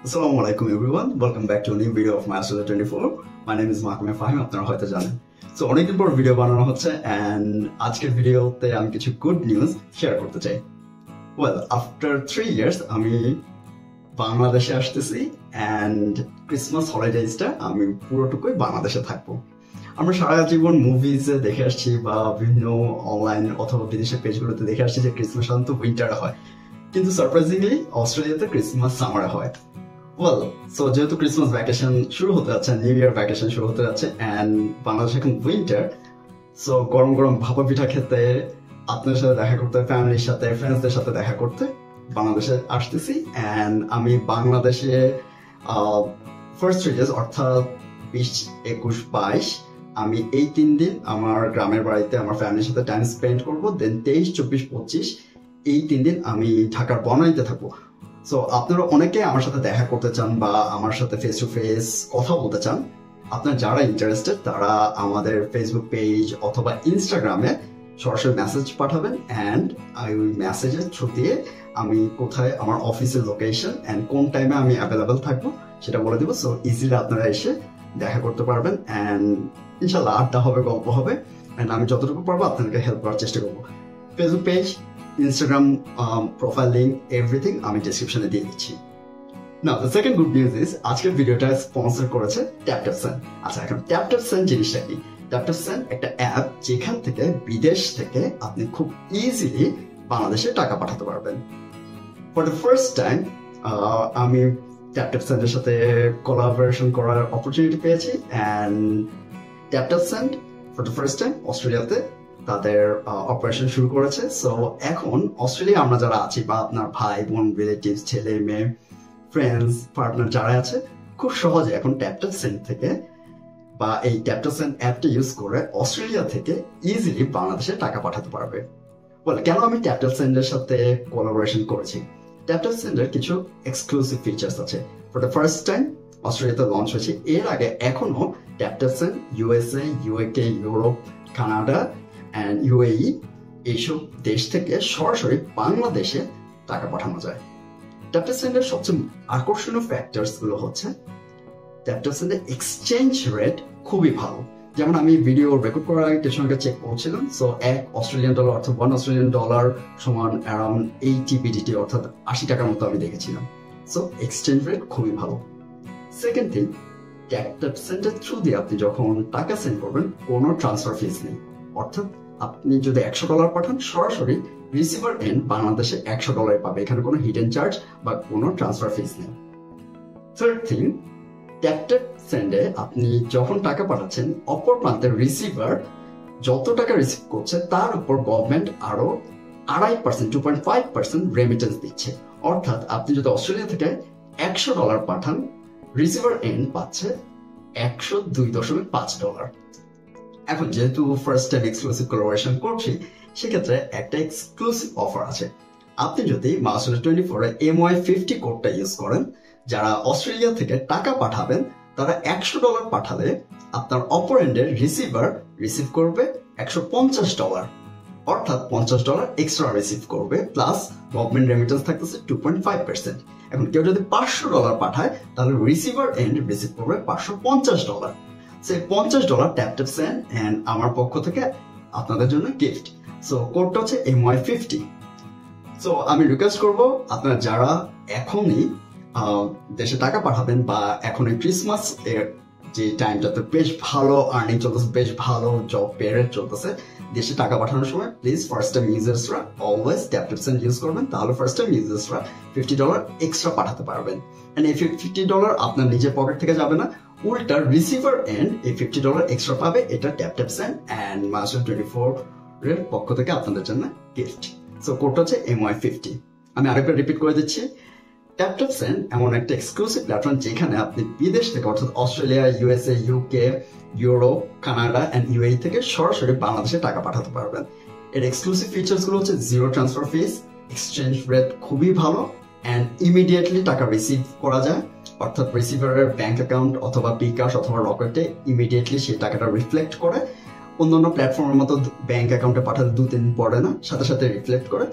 Assalamu alaikum everyone. Welcome back to a new video of Master 24. My name is Mahmoud Fahim. আপনারা হয়তো জানেন। So অনেকদিন পর video বানানো হচ্ছে and আজকের ভিডিওতে আমি কিছু গুড নিউজ শেয়ার করতে চাই। Well, after 3 years আমি বাংলাদেশে আসতেছি and ক্রিসমাস হলিডেজটা আমি পুরোটুকুই বাংলাদেশে থাকবো। আমরা সারা জীবন মুভিজে দেখে আসছি বা বিভিন্ন অনলাইন অথবা বিদেশের পেজগুলোতে দেখে আসছি যে ক্রিসমাস সাধারণত উইন্টারে হয়, কিন্তু সারপ্রাইজিংলি অস্ট্রেলিয়াতে ক্রিসমাস সামারে হয়। ওয়েল, সো যেহেতু ক্রিসমাস ভ্যাকেশন শুরু হতে যাচ্ছে, নিউ ইয়ার ভ্যাকেশন শুরু হতে যাচ্ছে অ্যান্ড বাংলাদেশে এখন উইন্টার, সো গরম গরম ভাপা পিঠা খেতে, আপনাদের সাথে দেখা করতে, ফ্যামিলির সাথে, ফ্রেন্ডসদের সাথে দেখা করতে বাংলাদেশে আসতেছি। অ্যান্ড আমি বাংলাদেশে ফার্স্ট 3 days অর্থাৎ 20, 21, 22 আমি এই 3 দিন আমার গ্রামের বাড়িতে আমার ফ্যামিলির সাথে টাইম স্পেন্ড করবো। দেন 23, 24, 25 এই 3 দিন আমি ঢাকার বনানীতে থাকবো। সো আপনারা অনেকে আমার সাথে দেখা করতে চান বা আমার সাথে ফেস টু ফেস কথা বলতে চান। আপনারা যারা ইন্টারেস্টেড তারা আমাদের ফেসবুক পেজ অথবা ইনস্টাগ্রামে সরাসরি মেসেজ পাঠাবেন অ্যান্ড ওই মেসেজের থ্রু দিয়ে আমি কোথায় আমার অফিসের লোকেশন অ্যান্ড কোন টাইমে আমি অ্যাভেলেবেল থাকবো সেটা বলে দেবো। সো ইজিলি আপনারা এসে দেখা করতে পারবেন অ্যান্ড ইনশাল্লাহ আড্ডা হবে, গল্প হবে অ্যান্ড আমি যতটুকু পারবো আপনাদেরকে হেল্প করার চেষ্টা করবো। Facebook page, Instagram profile link everything আমি ডেসক্রিপশনে দিয়ে দিচ্ছি। Now the second good news is আজকের ভিডিওটা স্পন্সর করেছে TapTapSend। আচ্ছা, এখন TapTapSend জিনিসটা কি? TapTapSend একটা অ্যাপ যেখান থেকে বিদেশ থেকে আপনি খুব ইজিলি বাংলাদেশে টাকা পাঠাতে পারবেন। ফর দ্য ফার্স্ট টাইম আমি TapTapSend এর সাথে কোলাবোরেশন করার অপরচুনিটি পেয়েছি and TapTapSend for the first time অস্ট্রেলিয়াতে তাদের অপারেশন শুরু করেছে। সো এখন অস্ট্রেলিয়া আমরা যারা আছি বা আপনার ভাই বোন, রিলেটিভস, ছেলে মেয়ে, ফ্রেন্ডস, পার্টনার যারা আছে, খুব সহজে এখন TapTapSend থেকে বা এই TapTapSend অ্যাপটা ইউজ করে অস্ট্রেলিয়া থেকে ইজিলি বাংলাদেশে টাকা পাঠাতে পারবে। বলে কেন আমি TapTapSend এর সাথে কোলাবোরেশন করেছি? TapTapSend এর কিছু এক্সক্লুসিভ ফিচার্স আছে। ফর দ্য ফার্স্ট টাইম অস্ট্রেলিয়াতে লঞ্চ হয়েছে। এর আগে এখনো TapTapSend USA, UK, Europe, Canada and UAE এইসব দেশ থেকে সরাসরি বাংলাদেশে টাকা পাঠানো যায়। TapTapSend এর সবচেয়ে আকর্ষণীয় ফ্যাক্টরস গুলো হচ্ছে TapTapSend এর এক্সচেঞ্জ রেট খুবই ভালো। যেমন আমি ভিডিও রেকর্ড করার আগে কিছু সঙ্গে চেক করছিলাম। সো $1 অর্থাৎ $1 সমান অ্যারাউন্ড 80 BDT অর্থাৎ 80 টাকার মতো আমি দেখেছিলাম। সো এক্সচেঞ্জ রেট খুবই ভালো। সেকেন্ড থিং, TapTapSend এর থ্রু দিয়ে আপনি যখন টাকা সেন্ড করবেন কোনো ট্রান্সফার ফিস নেই। অর্থাৎ আপনি যদি $100 পাঠান সরাসরি রিসিভার এন্ড বাংলাদেশে $100 পাবে, এখানে কোনো হিডেন চার্জ বা কোনো ট্রান্সফার ফিস নেই। থার্ড থিং, TapTapSend এ আপনি যখন টাকা পাঠাচ্ছেন অপর প্রান্তের রিসিভার যত টাকা রিসিভ করছে তার উপর গভর্নমেন্ট আরো 2.5%, 2.5% রেমিটেন্স দিচ্ছে। অর্থাৎ আপনি যদি অস্ট্রেলিয়া থেকে $100 পাঠান রিসিভার এন্ড পাচ্ছে $102.5। এখন যেহেতু ফার্স্ট টাইম এক্সক্লুসিভ কোলাবোরেশন করছি সেক্ষেত্রে একটা এক্সক্লুসিভ অফার আছে। আপনি যদি মাস্টার 24 এ MY50 কোডটা ইউজ করেন, যারা অস্ট্রেলিয়া থেকে টাকা পাঠাবেন তারা $100 পাঠালে আপনার অপর এন্ডের রিসিভার রিসিভ করবে $150, অর্থাৎ $50 এক্সট্রা রিসিভ করবে, প্লাস গভর্নমেন্ট রেমিটেন্স থাকতেছে 2.5%। এখন কেউ যদি $500 পাঠায় তাহলে রিসিভার এন্ড রিসিভ করবে $550। সেই $50 TapTapSend এন্ড আমার পক্ষ থেকে আপনাদের জন্য গিফট। সো কোডটা হচ্ছে MY50। সো আমি রিকোয়েস্ট করব আপনারা যারা এখনই দেশে টাকা পাঠাবেন বা এখন এই ক্রিসমাস এর যে টাইমটাতে বেশ ভালো আর্নিং চলতেছে, বেশ ভালো জব পেরিয়ড চলতেছে, দেশে টাকা পাঠানোর সময় প্লিজ ফার্স্ট টাইম ইউজার্সরা অলওয়েজ TapTapSend ইউজ করবেন। তাহলে ফার্স্ট টাইম ইউজার্সরা $50 এক্সট্রা পাঠাতে পারবেন এন্ড এই $50 আপনার নিজের পকেট থেকে যাবে না, উল্টা রিসিভার এন্ড এই $50 এক্সট্রা পাবে। এটা TapTapSend এন্ড মাস্টার 24 এর পক্ষ থেকে আপনাদের জন্য গিফট। সো কোডটা হচ্ছে MY50। আমি আরেকবার রিপিট করে দিচ্ছি, TapTapSend এমন একটা এক্সক্লুসিভ প্ল্যাটফর্ম যেখানে আপনি বিদেশ থেকে অর্থাৎ Australia, USA, UK, Europe, Canada and UAE থেকে সরাসরি বাংলাদেশে টাকা পাঠাতে পারবেন। এর এক্সক্লুসিভ ফিচার্স গুলো হচ্ছে জিরো ট্রান্সফার ফিস, এক্সচেঞ্জ রেট খুবই ভালো অ্যান্ড ইমিডিয়েটলি টাকা রিসিভ করা যায়। অর্থাৎ রিসিভারের ব্যাংক অ্যাকাউন্ট অথবা বিকাশ অথবা রকেটে ইমিডিয়েটলি সেই টাকাটা রিফ্লেক্ট করে। অন্যান্য প্ল্যাটফর্মের মতো ব্যাংক অ্যাকাউন্টে পাঠাতে 2-3 দিন পরে না, সাথে সাথে রিফ্লেক্ট করে।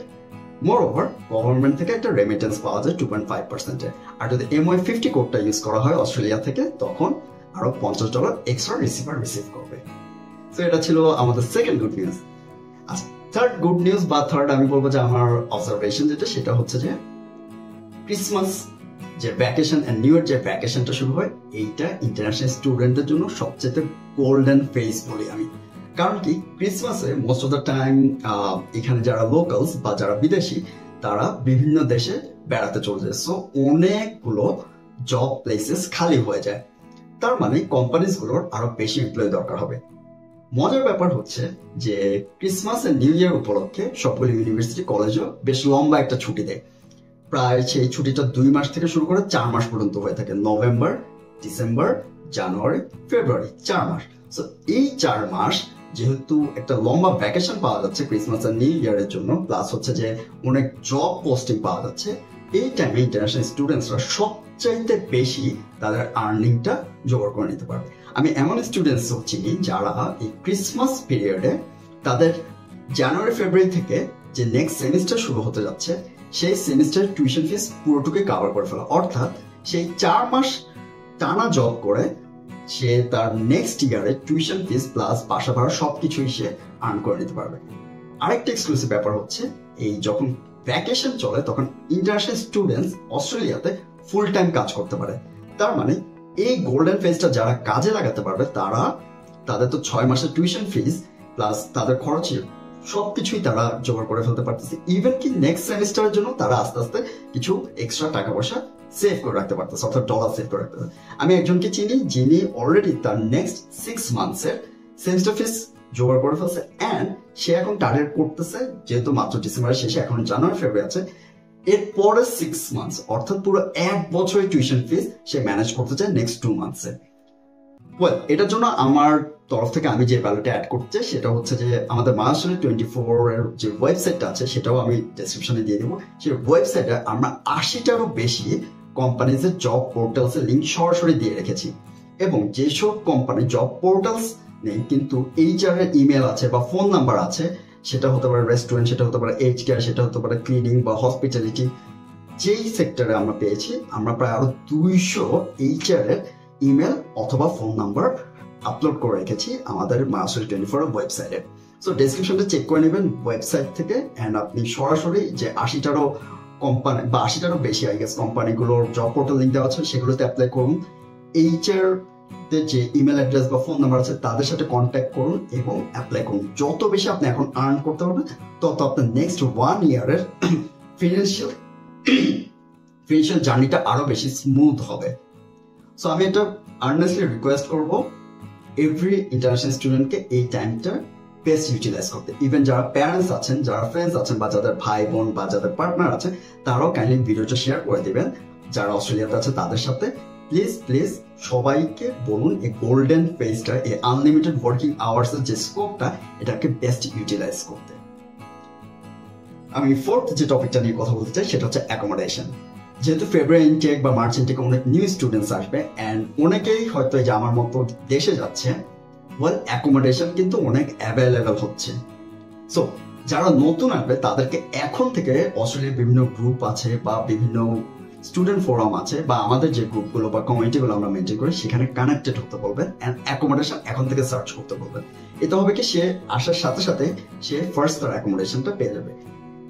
মোরওভার গভর্নমেন্ট থেকে একটা রেমিটেন্স পাওয়া যায় 2.5%। আর যদি MY50 কোডটা ইউজ করা হয় অস্ট্রেলিয়া থেকে, তখন আরো $50 এক্সট্রা রিসিভার রিসিভ করবে। তো এটা ছিল আমাদের সেকেন্ড গুড নিউজ। আচ্ছা, থার্ড গুড নিউজ বা থার্ড আমি বলবো যে আমার অবজারভেশন যেটা, সেটা হচ্ছে যে ক্রিসমাস যে ভ্যাকেশন এন্ড নিউ ইয়ার যে ভ্যাকেশনটা শুরু হয়, এইটা ইন্টারন্যাশনাল স্টুডেন্টদের জন্য সবচেয়ে গোল্ডেন ফেজ বলি আমি। কারণ কি, ক্রিসমাসে মোস্ট অফ দ্য টাইম এখানে যারা লোকালস বা যারা বিদেশি, তারা বিভিন্ন দেশে বেড়াতে চলে যায়। সো অনেকগুলো জব প্লেসেস খালি হয়ে যায়। তার মানে কোম্পানিজ গুলোর আরো বেশি এমপ্লয়ি দরকার হবে। মজার ব্যাপার হচ্ছে যে ক্রিসমাস এন্ড নিউ ইয়ার উপলক্ষে সবগুলো ইউনিভার্সিটি কলেজও বেশ লম্বা একটা ছুটি দেয়। প্রায় সেই ছুটিটা 2 মাস থেকে শুরু করে 4 মাস পর্যন্ত হয়ে থাকে। নভেম্বর, ডিসেম্বর, জানুয়ারি, ফেব্রুয়ারি, 4 মাস। সো এই 4 মাস যেহেতু একটা লম্বা ভ্যাকেশন পাওয়া যাচ্ছে ক্রিসমাস আর নিউ ইয়ারের জন্য, প্লাস হচ্ছে যে অনেক জব পোস্টিং পাওয়া যাচ্ছে, এই টাইমে ইন্টারন্যাশনাল স্টুডেন্টসরা সবচাইতে বেশি তাদের আর্নিংটা জোগাড় করে নিতে পারবে। আমি এমন স্টুডেন্টস চিনি যারা এই ক্রিসমাস পিরিয়ডে তাদের জানুয়ারি ফেব্রুয়ারি থেকে যে নেক্সট সেমিস্টার শুরু হতে যাচ্ছে, সেই সেমিস্টার টিউশন ফিস পুরোটুকুই কভার করে ফেলা। অর্থাৎ সেই 4 মাস টানা জব করে সে তার নেক্সট ইয়ারে টিউশন ফিস প্লাস বাসা ভাড়া সবকিছুই সে আর্ন করে নিতে পারবে। আরেকটা এক্সক্লুসিভ ব্যাপার হচ্ছে, এই যখন ভ্যাকেশন চলে তখন ইন্টারন্যাশনাল স্টুডেন্টস অস্ট্রেলিয়াতে ফুল টাইম কাজ করতে পারে। তার মানে এই গোল্ডেন ফেজটা যারা কাজে লাগাতে পারবে, তারা তাদের তো 6 মাসের টিউশন ফিস প্লাস তাদের খরচে সবকিছুই তারা জোগাড় করে ফেলতে পারতেছে। ইভেন কি নেক্সট সেমিস্টারের জন্য তারা আস্তে আস্তে কিছু এক্সট্রা টাকা পয়সা সেভ করে রাখতে পারতেছে, অর্থাৎ ডলার সেভ করে রাখতে পারবে। আমি একজনকে চিনি যিনি অলরেডি তার নেক্সট 6 মান্থসের সেমিস্টার ফিস জোগাড় করে ফেলছে, এন্ড সে এখন টার্গেট করতেছে, যেহেতু মাত্র ডিসেম্বরের শেষে, এখন জানুয়ারি ফেব্রুয়ারি আছে, এরপরে 6 মান্থস অর্থাৎ পুরো 1 বছরের টিউশন ফিস সে ম্যানেজ করতে চায় নেক্সট 2 মান্থসে। ওয়েল, এটার জন্য আমার তরফ থেকে আমি যে ভ্যালুটা অ্যাড করতে, সেটা হচ্ছে যে আমাদের মায়াসোনি 24 এর যে ওয়েবসাইটটা আছে, সেটাও আমি ডেসক্রিপশনে দিয়ে দিব। সেই ওয়েবসাইটে আমরা 80টারও বেশি কোম্পানিজের জব পোর্টালস এর লিঙ্ক সরাসরি দিয়ে রেখেছি। এবং যেসব কোম্পানি জব পোর্টালস নেই কিন্তু এইচআর এর ইমেল আছে বা ফোন নাম্বার আছে, সেটা হতে পারে রেস্টুরেন্ট, সেটা হতে পারে এইচ কেয়ার, সেটা হতে পারে ক্লিনিং বা হসপিটালিটি, যেই সেক্টরে আমরা পেয়েছি, আমরা প্রায় আরো 200 এইচআর এর ইমেল অথবা ফোন নাম্বার আপলোড করে রেখেছি আমাদের মায়াসোনি 24 ওয়েবসাইটে। সো ডেসক্রিপশনটা চেক করে নেবেন ওয়েবসাইট থেকে, এন্ড আপনি সরাসরি যে 80টারও কোম্পানি বা 80টারও বেশি আই গেস কোম্পানিগুলোর জব পোর্টাল লিঙ্ক দেওয়া আছে, সেগুলোতে অ্যাপ্লাই করুন। এইচআর যে ইমেল অ্যাড্রেস বা ফোন নাম্বার আছে তাদের সাথে কন্ট্যাক্ট করুন এবং অ্যাপ্লাই করুন। যত বেশি আপনি এখন আর্ন করতে পারবেন, তত আপনার নেক্সট 1 ইয়ারের ফিনান্সিয়াল জার্নিটা আরো বেশি স্মুথ হবে। সো আমি এটা আর্নেস্টলি রিকোয়েস্ট করবো এভরি ইন্টারন্যাশনাল স্টুডেন্টকে এই টাইমটা বেস্ট ইউটিলাইজ করতে। ইভেন যারা প্যারেন্টস আছেন, যারা ফ্রেন্ডস আছেন, বা যাদের ভাই বোন বা যাদের পার্টনার আছে, তারাও কাইন্ডলি ভিডিওটা শেয়ার করে দিবেন যারা অস্ট্রেলিয়াতে আছে তাদের সাথে। প্লিজ প্লিজ সবাইকে বলুন এই গোল্ডেন ফেজটা, এই আনলিমিটেড ওয়ার্কিং আওয়ার্স এর যে স্কোপটা, এটাকে বেস্ট ইউটিলাইজ করতে। আমি ফোর্থ যে টপিকটা নিয়ে কথা বলতে চাই, সেটা হচ্ছে অ্যাকোমোডেশন। যেহেতু ফেব্রুয়ারি ইনটেক বা মার্চ ইনটেক অনেক নিউ স্টুডেন্টস আসবে, এন্ড অনেকেই হয়তো যে আমার মতো দেশে যাচ্ছে, ওয়েল অ্যাকোমোডেশন কিন্তু অনেক অ্যাভেলেবেল হচ্ছে। সো যারা নতুন আসবে তাদেরকে এখন থেকে অস্ট্রেলিয়ার বিভিন্ন গ্রুপ আছে বা বিভিন্ন স্টুডেন্ট ফোরাম আছে, বা আমাদের যে গ্রুপগুলো বা কমিউনিটিগুলো আমরা মেনটেন করি, সেখানে কানেক্টেড হতে বলবেন এন্ড অ্যাকোমোডেশন এখন থেকে সার্চ করতে বলবেন। এতে হবে কি, সে আসার সাথে সাথে সে ফার্স্ট তার অ্যাকোমোডেশনটা পেয়ে যাবে।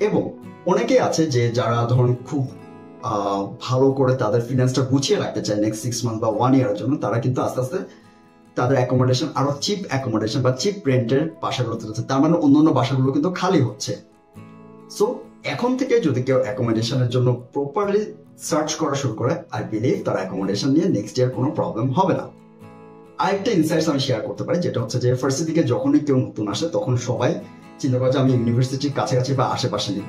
এবং অনেকেই আছে যে যারা ধরুন খুব ভালো করে তাদের ফিনান্সটা গুছিয়ে রাখতে চায় নেক্সট 6 মান্থ বা 1 ইয়ারের জন্য, তারা কিন্তু আস্তে আস্তে তাদের অ্যাকোমোডেশন আরো চিপ অ্যাকোমোডেশন বা চিপ রেন্টের বাসাগুলোতে যাচ্ছে। তার মানে অন্যান্য বাসাগুলো কিন্তু খালি হচ্ছে। সো এখন থেকে যদি কেউ অ্যাকোমোডেশনের জন্য প্রপারলি সার্চ করা শুরু করে, আই বিলিভ তার অ্যাকোমোডেশন নিয়ে নেক্সট ইয়ার কোনো প্রবলেম হবে না। আরেকটা ইনসাইটস আমি শেয়ার করতে পারি, যেটা হচ্ছে যে ফার্স্টের দিকে যখনই কেউ নতুন আসে, তখন সবাই চিন্তা করে যে আমি ইউনিভার্সিটির কাছাকাছি বা আশেপাশে নিব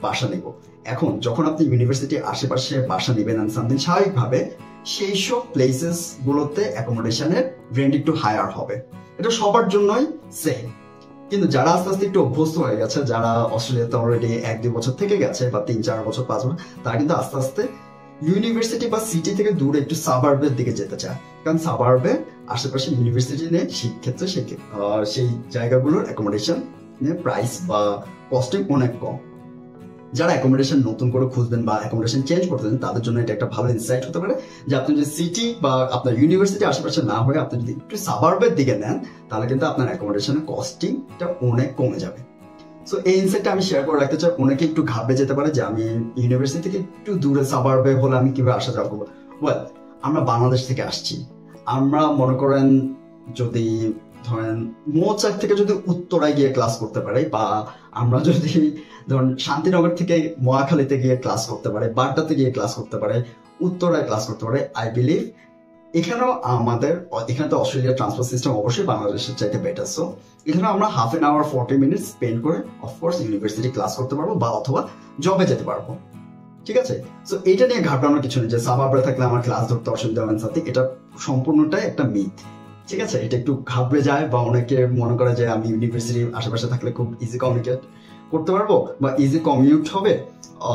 বাসা নিব। এখন যখন আপনি ইউনিভার্সিটির আশেপাশে বাসা নেবেন এন্ড সামথিং, স্বাভাবিকভাবে সেই সব প্লেসেস গুলোতে অ্যাকোমোডেশনের রেন্ট একটু হায়ার হবে। এটা সবার জন্যই সেম। কিন্তু যারা আস্তে আস্তে একটু অভ্যস্ত হয়ে গেছে, যারা অস্ট্রেলিয়াতে অলরেডি 1-2 বছর থেকে গেছে বা 3-4 বছর 5 বছর, তারা কিন্তু আস্তে আস্তে ইউনিভার্সিটি বা সিটি থেকে দূরে একটু সাবার্বের দিকে যেতে চায়। কারণ সাবার্বে আশেপাশে ইউনিভার্সিটি নেই, সেক্ষেত্রে সেই জায়গাগুলোর অ্যাকোমোডেশন প্রাইস বা কস্টিং অনেক কম। যারা অ্যাকোমোডেশন নতুন করে খুঁজবেন বা অ্যাকোমোডেশন চেঞ্জ করতেছেন তাদের জন্য এটা একটা ভালো ইনসাইট হতে পারে যে আপনি যদি সিটি বা আপনার ইউনিভার্সিটি আশেপাশে না হয়ে আপনি যদি একটু সাবার্বের দিকে নেন তাহলে কিন্তু আপনার অ্যাকোমোডেশনের কস্টিংটা অনেক কমে যাবে। সো এই ইনসাইটটা আমি শেয়ার করে রাখতে চাই। অনেকে একটু ঘাবড়ে যেতে পারে যে আমি ইউনিভার্সিটি থেকে একটু দূরে সাবার্বে হলে আমি কিভাবে আসা যাওয়া করবো। ওয়েল, আমরা বাংলাদেশ থেকে আসছি, আমরা মনে করেন যদি ধরেন মৌচাক থেকে যদি উত্তরায় গিয়ে ক্লাস করতে পারি, বা আমরা যদি ধরেন শান্তিনগর থেকে মহাখালীতে গিয়ে ক্লাস করতে পারি, বাড্ডাতে গিয়ে ক্লাস করতে পারে, উত্তরায় ক্লাস করতে পারে, আই বিলিভ এখানেও এখানে তো অস্ট্রেলিয়ার ট্রান্সপোর্ট সিস্টেম অবশ্যই বাংলাদেশের চাইতে বেটার। সো এখানে আমরা half an hour 40 minute spend করে অফকোর্স ইউনিভার্সিটি ক্লাস করতে পারবো বা অথবা জবে যেতে পারবো। ঠিক আছে, সো এটা নিয়ে ঘাবড়ানোর কিছু নেই যে সাবাবে থাকলে আমার ক্লাস ধরতে অসুবিধা হবে সাথে, এটা সম্পূর্ণটাই একটা মিথ। ঠিক আছে, এটা একটু ঘাবড়ে যায় বা অনেকে মনে করে যে আমি ইউনিভার্সিটির আশেপাশে থাকলে খুব ইজি কমিউনিকেট করতে পারবো বা ইজি কমিউট হবে।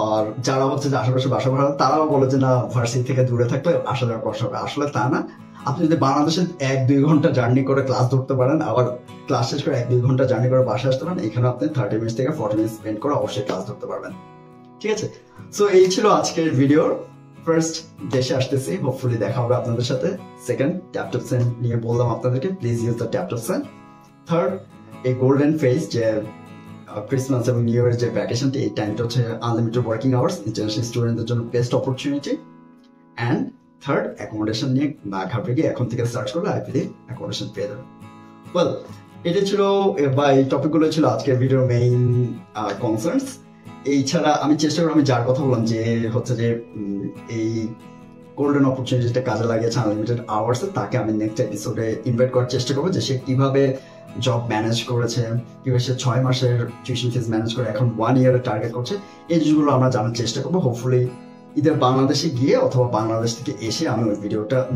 আর যারা হচ্ছে যে আশেপাশে বাসা ভাড়া তারাও বলে যে না ভার্সিটি থেকে দূরে থাকলে আসা যাওয়া কষ্ট হবে। আসলে তা না, আপনি যদি বাংলাদেশে 1-2 ঘন্টা জার্নি করে ক্লাস ধরতে পারেন, আবার ক্লাস শেষ করে 1-2 ঘন্টা জার্নি করে বাসা আসতে পারেন, এখানে আপনি 30 মিনিট থেকে 40 মিনিট স্পেন্ড করে অবশ্যই ক্লাস ধরতে পারবেন। ঠিক আছে, সো এই ছিল আজকের ভিডিওর ফার্স্ট দেশে আসতেছি, হোপফুলি দেখা হবে আপনাদের সাথে। সেকেন্ড, ট্যাপটপ সেন্ড নিয়ে বললাম আপনাদেরকে, please use the ট্যাপটপ send. Third, এই গোল্ডেন ফেজ যে ক্রিসমাস এবং নিউ ইয়ারের যে ভ্যাকেশনটি, এই টাইমটা হচ্ছে আনলিমিটেড ওয়ার্কিং আওয়ার্স, ইন্টারন্যাশনাল স্টুডেন্টদের জন্য best opportunity. And third, accommodation নিয়ে না ঘাবড়ে গিয়ে এখন থেকে সার্চ করলে আই বিলিভ অ্যাকোমোডেশন পেয়ে যাবেন। ওয়েল, এটা ছিল বা এই টপিকগুলো ছিল আজকের ভিডিওর মেইন কনসার্নস। এই ছাড়া আমি চেষ্টা করি, আমি যার কথা বললাম যে হচ্ছে যে এই গোল্ডেন অপরচুনিটিটা কাজে লাগিয়েছে আনলিমিটেড আওয়ার্সে, তাকে আমি নেক্সট এপিসোডে ইনভাইট করার চেষ্টা করবো যে সে কিভাবে জব ম্যানেজ করেছে, কিভাবে সে 6 মাসের টিউশন ফিস ম্যানেজ করে এখন 1 ইয়ারের টার্গেট করছে। এই জিনিসগুলো আমরা জানার চেষ্টা করবো। হোপফুলি ইদার বাংলাদেশে গিয়ে অথবা বাংলাদেশ থেকে এসে আমি ওই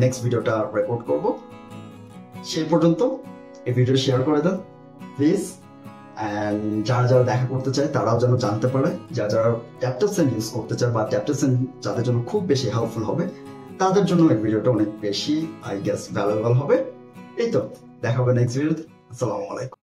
নেক্সট ভিডিওটা রেকর্ড করবো। সেই পর্যন্ত এই ভিডিও শেয়ার করে দেন প্লিজ। অ্যান্ড যারা যারা দেখা করতে চায় তারাও যেন জানতে পারে, যারা ট্যাপটপ সেন্ড ইউজ করতে চায় বা ট্যাপটপ সেন্ড যাদের জন্য খুব বেশি হেল্পফুল হবে তাদের জন্য এই ভিডিওটা অনেক বেশি আই গেস ভ্যালুয়েবল হবে। এই তো, দেখা হবে নেক্সট ভিডিওতে। আসসালামু আলাইকুম।